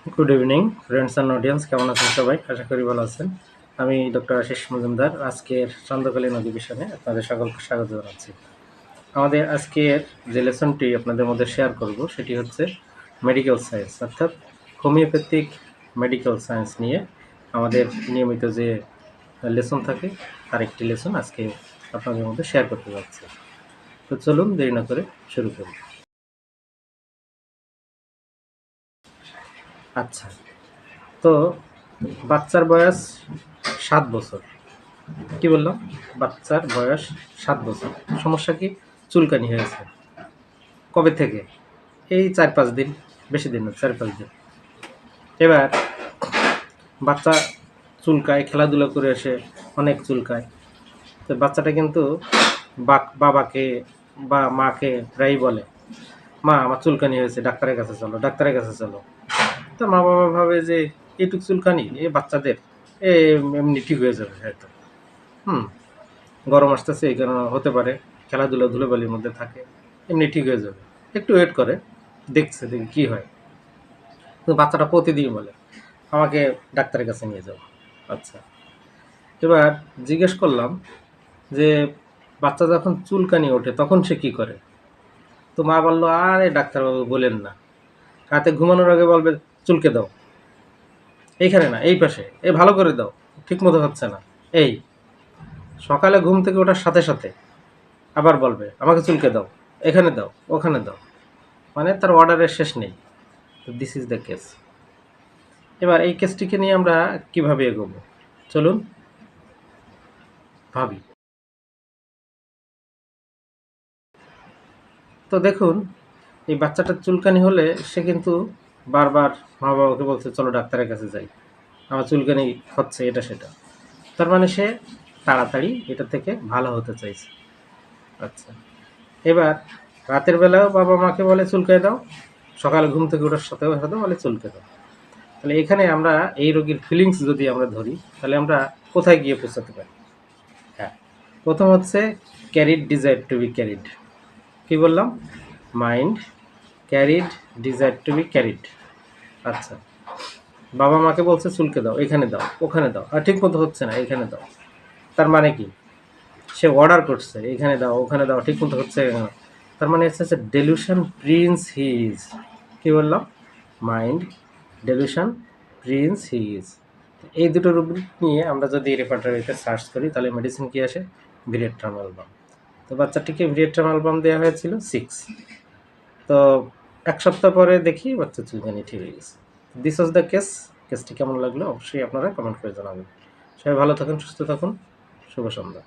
Good evening friends and audience, কেমন আছেন সবাই? আশা করি ভালো আছেন। আমি ডক্টর আশিস মজুমদার আজকের সান্ধ্যকালীন অধিবেশনে আপনাদের সকলকে স্বাগত জানাচ্ছি। আমাদের আজকের যে লেসনটি আপনাদের মধ্যে শেয়ার করব সেটি হচ্ছে মেডিকেল সায়েন্স, অর্থাৎ হোমিওপ্যাথিক মেডিকেল সায়েন্স নিয়ে আমাদের নিয়মিত যে লেসন থাকে তার একটি লেসন আজকে আপনাদের মধ্যে শেয়ার করতে যাচ্ছি। তো চলুন দেরি না করে শুরু করি। আচ্ছা, তো বাচ্চার বয়স 7 বছর। কি বললাম? বাচ্চার বয়স 7 বছর। সমস্যা কি? চুলকানি হয়েছে। কবে থেকে? এই 4-5 দিন, বেশি দিন না, 4-5 দিন। এবার বাচ্চা চুলকায়, খেলাধুলা করে এসে অনেক চুলকায়। তো বাচ্চাটা কিন্তু বাবাকে বা মাকে প্রায়ই বলে, মা আমার চুলকানি হয়েছে, ডাক্তারের কাছে চলো, ডাক্তারের কাছে চলো। তো মা বাবা ভাবে যে এইটুক চুলকানি এ বাচ্চাদের, এমনি ঠিক হয়ে যাবে হয়তো। হুম, গরম আসতেছে এই কারণে হতে পারে, খেলাধুলা ধুলোবালির মধ্যে থাকে, এমনি ঠিক হয়ে যাবে। একটু ওয়েট করে, দেখছে দেখি কী হয়। কিন্তু বাচ্চাটা প্রতিদিন বলে আমাকে ডাক্তারের কাছে নিয়ে যাও। আচ্ছা, এবার জিজ্ঞেস করলাম যে বাচ্চা যখন চুলকানি ওঠে তখন সে কি করে? তো মা বললো, আরে ডাক্তারবাবু বলেন না, রাতে ঘুমানোর আগে বলবে চুলকে দাও, এইখানে না এই পাশে, এই ভালো করে দাও, ঠিক মতো হচ্ছে না, এই সকালে ঘুম থেকে ওঠার সাথে সাথে আবার বলবে আমাকে চুলকে দাও, এখানে দাও, ওখানে দাও। মানে তার অর্ডারের শেষ নেই। তো দিস ইজ দ্য কেস। এবার এই কেসটিকে নিয়ে আমরা কিভাবে এগোবো চলুন ভাবি। তো দেখুন, এই বাচ্চাটার চুলকানি হলে সে কিন্তু বারবার মা বাবাকে বলছে চলো ডাক্তারের কাছে যাই, আমার চুলকানি হচ্ছে এটা সেটা। তার মানে সে তাড়াতাড়ি এটা থেকে ভালো হতে চাইছে। আচ্ছা, এবার রাতের বেলাও বাবা মাকে বলে চুলকে দাও, সকালে ঘুম থেকে ওঠার সাথে সাথে বলে চুলকে দাও। তাহলে এখানে আমরা এই রোগীর ফিলিংস যদি আমরা ধরি, তাহলে আমরা কোথায় গিয়ে পৌঁছাতে পারি? হ্যাঁ, প্রথম হচ্ছে carried desire to be carried. কী বললাম? Mind carried desire to be carried. আচ্ছা, বাবা মাকে বলছে চুলকে দাও, এখানে দাও, ওখানে দাও, আর ঠিক মতো হচ্ছে না, এখানে দাও। তার মানে কি? সে অর্ডার করছে এখানে দাও, ওখানে দাও, ঠিক মতো হচ্ছে না। তার মানে হচ্ছে ডেলিউশন প্রিন্স হি ইজ। কী বললাম? Mind delusion prince he is. এই দুটো রুব্রিক নিয়ে আমরা যদি রেপার্টরিতে সার্চ করি তাহলে মেডিসিন কি আসে? ভিরেট্রাম অ্যালবাম। তো বাচ্চাটিকে ভিরেট্রাম অ্যালবাম দেওয়া হয়েছিল 6। তো 1 সপ্তাহ পরে দেখি বাচ্চা চুলকানি ঠিক হয়ে গেছে। This was the case. কেসটি কেমন লাগলো অবশ্যই আপনারা কমেন্ট করে জানাবেন। সবাই ভালো থাকুন, সুস্থ থাকুন, শুভ সন্ধ্যা।